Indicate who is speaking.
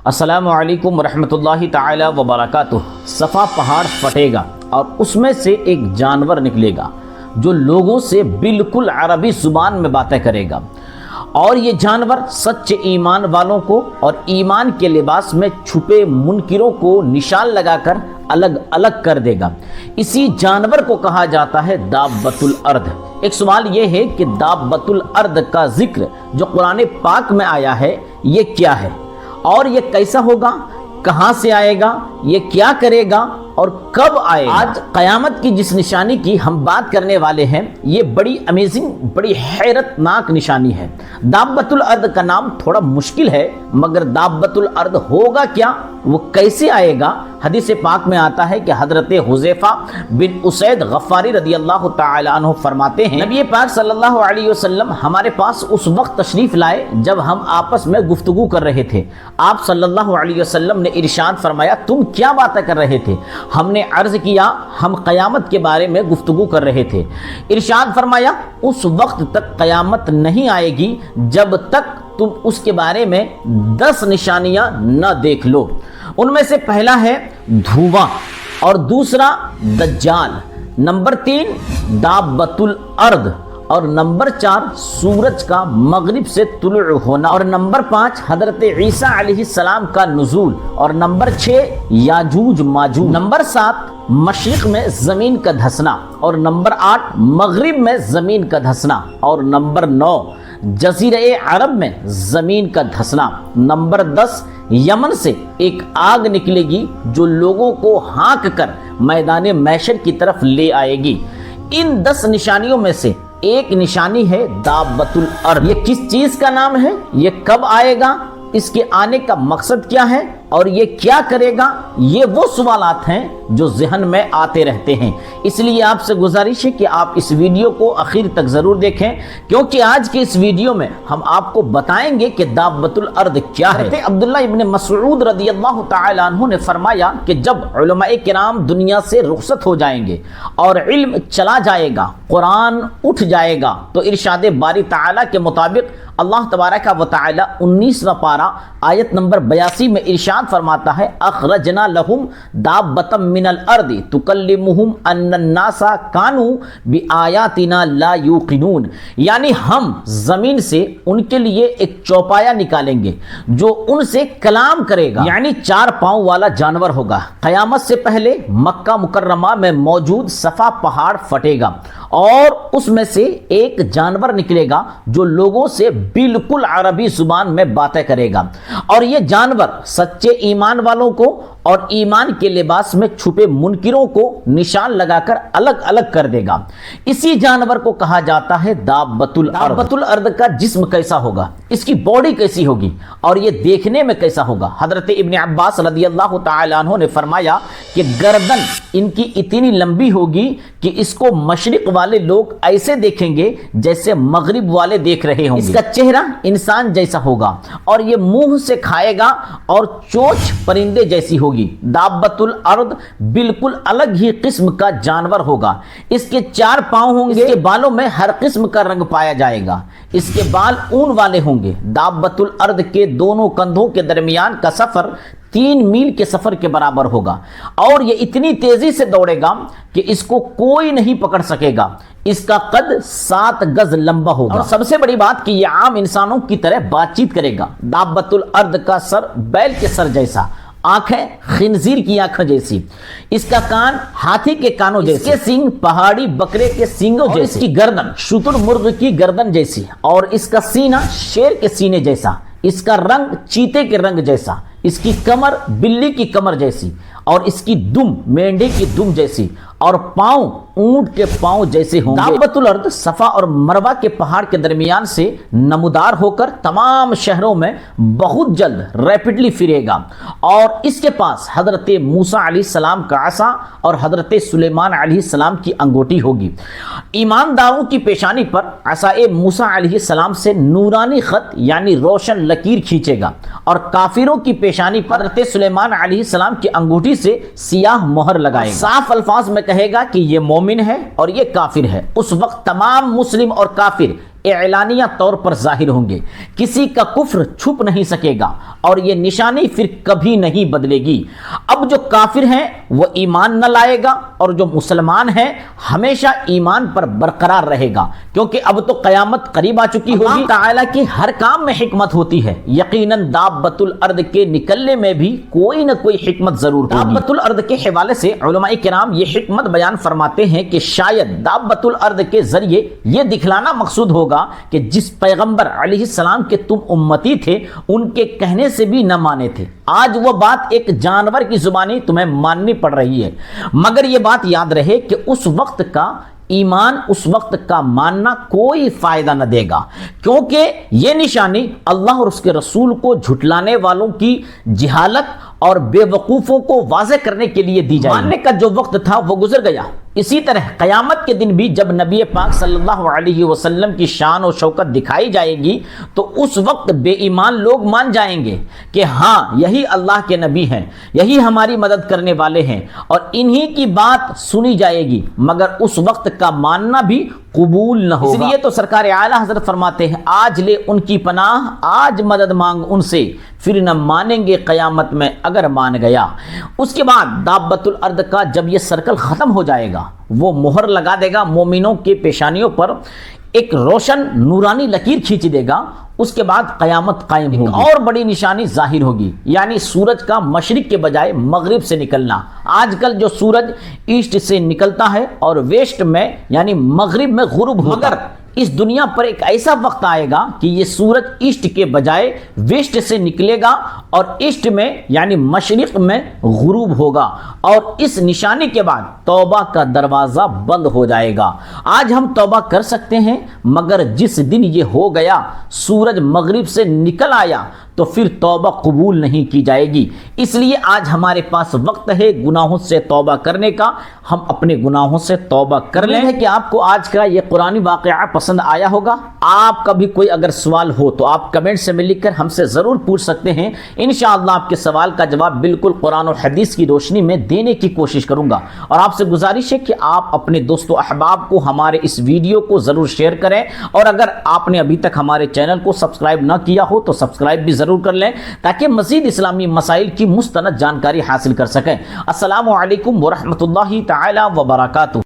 Speaker 1: السلام علیکم ورحمۃ اللہ تعالی وبرکاتہ۔ صفا پہاڑ پھٹے گا اور اس میں سے ایک جانور نکلے گا جو لوگوں سے بالکل عربی زبان میں باتیں کرے گا، اور یہ جانور سچے ایمان والوں کو اور ایمان کے لباس میں چھپے منکروں کو نشان لگا کر الگ الگ کر دے گا۔ اسی جانور کو کہا جاتا ہے دابۃ الارض۔ ایک سوال یہ ہے کہ دابۃ الارض کا ذکر جو قرآن پاک میں آیا ہے یہ کیا ہے، اور یہ کیسا ہوگا، کہاں سے آئے گا، یہ کیا کرے گا اور کب آئے گا؟ آج قیامت کی جس نشانی کی ہم بات کرنے والے ہیں یہ بڑی امیزنگ، بڑی حیرت ناک نشانی ہے۔ دابۃ الارض کا نام تھوڑا مشکل ہے، مگر دابۃ الارض ہوگا کیا، وہ کیسے آئے گا؟ حدیث پاک میں آتا ہے کہ حضرت حذیفہ بن اسید غفاری رضی اللہ تعالی عنہ فرماتے ہیں، نبی پاک صلی اللہ علیہ وسلم ہمارے پاس اس وقت تشریف لائے جب ہم آپس میں گفتگو کر رہے تھے۔ آپ صلی اللہ علیہ وسلم نے ارشاد فرمایا، تم کیا باتیں کر رہے تھے؟ ہم نے عرض کیا، ہم قیامت کے بارے میں گفتگو کر رہے تھے۔ ارشاد فرمایا، اس وقت تک قیامت نہیں آئے گی جب تک تم اس کے بارے میں 10 نشانیاں نہ دیکھ لو۔ ان میں سے پہلا ہے دھواں، اور دوسرا دجال، نمبر 3 دابۃ الارض، اور نمبر 4 سورج کا مغرب سے طلوع ہونا، اور نمبر 5 حضرت عیسیٰ علیہ السلام کا نزول، اور نمبر 6 یاجوج ماجوج، نمبر 7 مشرق میں زمین کا دھسنا، اور نمبر 8 مغرب میں زمین کا دھسنا، اور نمبر 9 جزیرہ عرب میں زمین کا دھسنا، نمبر 10 یمن سے ایک آگ نکلے گی جو لوگوں کو ہانک کر میدان محشر کی طرف لے آئے گی۔ ان 10 نشانیوں میں سے ایک نشانی ہے دابۃ الارض۔ یہ کس چیز کا نام ہے، یہ کب آئے گا، اس کے آنے کا مقصد کیا ہے، اور یہ کیا کرے گا؟ یہ وہ سوالات ہیں جو ذہن میں آتے رہتے ہیں۔ اس لیے آپ سے گزارش ہے کہ آپ اس ویڈیو کو آخر تک ضرور دیکھیں، کیونکہ آج کے اس ویڈیو میں ہم آپ کو بتائیں گے کہ دابۃ الارض کیا ہے۔ عبداللہ ابن مسعود رضی اللہ تعالی عنہ نے فرمایا کہ جب علماء کرام دنیا سے رخصت ہو جائیں گے اور علم چلا جائے گا، قرآن اٹھ جائے گا، تو ارشاد باری تعالی کے مطابق اللہ تبارک و تعالی 19واں پارہ آیت نمبر 82 میں ارشاد فرماتا ہے، اخرجنا لهم دابۃ من الارض تکلمهم ان الناس كانوا بآیاتنا لا یوقنون، یعنی ہم زمین سے ان کے لیے ایک چوپایا نکالیں گے جو ان سے کلام کرے گا، یعنی 4 پاؤں والا جانور ہوگا۔ قیامت سے پہلے مکہ مکرمہ میں موجود صفا پہاڑ پھٹے گا اور اس میں سے ایک جانور نکلے گا جو لوگوں سے بالکل عربی زبان میں باتیں کرے گا، اور یہ جانور سچے ایمان والوں کو اور ایمان کے لباس میں چھپے منکروں کو نشان لگا کر الگ الگ کر دے گا۔ اسی جانور کو کہا جاتا ہے دابۃ الارض۔ دابۃ الارض کا جسم کیسا ہوگا، اس کی باڈی کیسی ہوگی، اور یہ دیکھنے میں کیسا ہوگا؟ حضرت ابن عباس رضی اللہ تعالی عنہ نے فرمایا کہ گردن ان کی اتنی لمبی ہوگی کہ اس کو مشرق والے لوگ ایسے دیکھیں گے جیسے مغرب والے دیکھ رہے ہوں گے۔ اس کا چہرہ انسان جیسا ہوگا، اور یہ منہ سے کھائے گا اور چونچ پرندے جیسی ہوگی۔ دابۃ الارض بالکل الگ ہی قسم کا جانور ہوگا۔ اس کے 4 پاؤں ہوں گے، اس کے بالوں میں ہر قسم کا رنگ پایا جائے گا، اس کے بال اون والے ہوں گے۔ دابۃ الارض کے دونوں کندھوں کے درمیان کا سفر 3 میل کے سفر کے برابر ہوگا، اور یہ اتنی تیزی سے دوڑے گا کہ اس کو کوئی نہیں پکڑ سکے گا۔ اس کا قد 7 گز لمبا ہوگا، اور سب سے بڑی بات کہ یہ عام انسانوں کی طرح بات چیت کرے گا۔ دابۃ الارض کا سر بیل کے سر جیسا، آنکھیں خنزیر کی آنکھوں جیسی، اس کا کان ہاتھی کے کانوں جیسے، اس کے سینگ پہاڑی بکرے کے سینگوں جیسے، اس کی گردن شتر مرغ کی گردن جیسی، اور اس کا سینہ شیر کے سینے جیسا، اس کا رنگ چیتے کے رنگ جیسا، اس کی کمر بلی کی کمر جیسی، اور اس کی دم مینڈے کی دم جیسی، اور پاؤں اونٹ کے پاؤں جیسے ہوں گے۔ دابۃ الارض صفا اور مروہ کے پہاڑ کے درمیان سے نمودار ہو کر تمام شہروں میں بہت جلد ریپڈلی پھرے گا، اور اس کے پاس حضرت موسیٰ علیہ السلام کا عصا اور حضرت سلیمان علیہ السلام کی انگوٹی ہوگی۔ ایمانداروں کی پیشانی پر عصا موسیٰ علیہ السلام سے نورانی خط یعنی روشن لکیر کھینچے گا، اور کافروں کی پیشانی پر حضرت سلیمان علیہ السلام کی انگوٹھی سے سیاہ مہر لگائے گا۔ صاف الفاظ میں کہے گا کہ یہ مومن ہے اور یہ کافر ہے۔ اس وقت تمام مسلم اور کافر اعلانیہ طور پر ظاہر ہوں گے، کسی کا کفر چھپ نہیں سکے گا اور یہ نشانی پھر کبھی نہیں بدلے گی۔ اب جو کافر ہیں وہ ایمان نہ لائے گا اور جو مسلمان ہیں ہمیشہ ایمان پر برقرار رہے گا، کیونکہ اب تو قیامت قریب آ چکی ہوگی۔ اللہ تعالیٰ کی ہر کام میں حکمت ہوتی ہے، یقیناً دابۃ الارض کے نکلنے میں بھی کوئی نہ کوئی حکمت ضرور ہوگی۔ دابۃ الارض کے حوالے سے علماء کرام یہ حکمت بیان فرماتے ہیں کہ شاید دابۃ الارض کے ذریعے یہ دکھلانا مقصود ہوگا کہ جس پیغمبر علیہ السلام کے تم امتی تھے ان کے کہنے سے بھی نہ مانے تھے، آج وہ بات ایک جانور کی زبانی تمہیں ماننی پڑ رہی ہے، مگر یہ بات یاد رہے کہ اس وقت کا ایمان، اس وقت کا ماننا کوئی فائدہ نہ دے گا، کیونکہ یہ نشانی اللہ اور اس کے رسول کو جھٹلانے والوں کی جہالت اور بے وقوفوں کو واضح کرنے کے لیے دی جائے۔ ماننے کا جو وقت تھا وہ گزر گیا۔ اسی طرح قیامت کے دن بھی جب نبی پاک صلی اللہ علیہ وسلم کی شان و شوکت دکھائی جائے گی تو اس وقت بے ایمان لوگ مان جائیں گے کہ ہاں یہی اللہ کے نبی ہیں، یہی ہماری مدد کرنے والے ہیں، اور انہی کی بات سنی جائے گی، مگر اس وقت کا ماننا بھی قبول نہ ہوگا۔ اس لیے تو سرکار اعلیٰ حضرت فرماتے ہیں آج لے ان کی پناہ، آج مدد مانگ ان سے، پھر نہ مانیں گے قیامت میں اگر مان گیا۔ اس کے بعد دابۃ الارض کا جب یہ سرکل ختم ہو جائے گا، وہ مہر لگا دے گا مومنوں کے پیشانیوں پر، ایک روشن نورانی لکیر کھینچ دے گا، اس کے بعد قیامت قائم ہوگی۔ اور بڑی نشانی ظاہر ہوگی، یعنی سورج کا مشرق کے بجائے مغرب سے نکلنا۔ آج کل جو سورج ایسٹ سے نکلتا ہے اور ویسٹ میں یعنی مغرب میں غروب ہوتا ہے، مگر اس دنیا پر ایک ایسا وقت آئے گا کہ یہ سورج ایسٹ کے بجائے ویسٹ سے نکلے گا اور ایسٹ میں یعنی مشرق میں غروب ہوگا، اور اس نشانی کے بعد توبہ کا دروازہ بند ہو جائے گا۔ آج ہم توبہ کر سکتے ہیں، مگر جس دن یہ ہو گیا سورج مغرب سے نکل آیا تو پھر توبہ قبول نہیں کی جائے گی۔ اس لیے آج ہمارے پاس وقت ہے گناہوں سے توبہ کرنے کا، ہم اپنے گناہوں سے توبہ کر لیں۔ ہے کہ آپ کو آج کا یہ قرآنی واقعہ پسند آیا ہوگا۔ آپ کا بھی کوئی اگر سوال ہو تو آپ کمنٹ سے میں لکھ کر ہم سے ضرور پوچھ سکتے ہیں، انشاءاللہ آپ کے سوال کا جواب بالکل قرآن و حدیث کی روشنی میں دینے کی کوشش کروں گا۔ اور آپ سے گزارش ہے کہ آپ اپنے دوست و احباب کو ہمارے اس ویڈیو کو ضرور شیئر کریں، اور اگر آپ نے ابھی تک ہمارے چینل کو سبسکرائب نہ کیا ہو تو سبسکرائب بھی ضرور کر لیں تاکہ مزید اسلامی مسائل کی مستند جانکاری حاصل کر سکیں۔ السلام علیکم ورحمۃ اللہ تعالی وبرکاتہ۔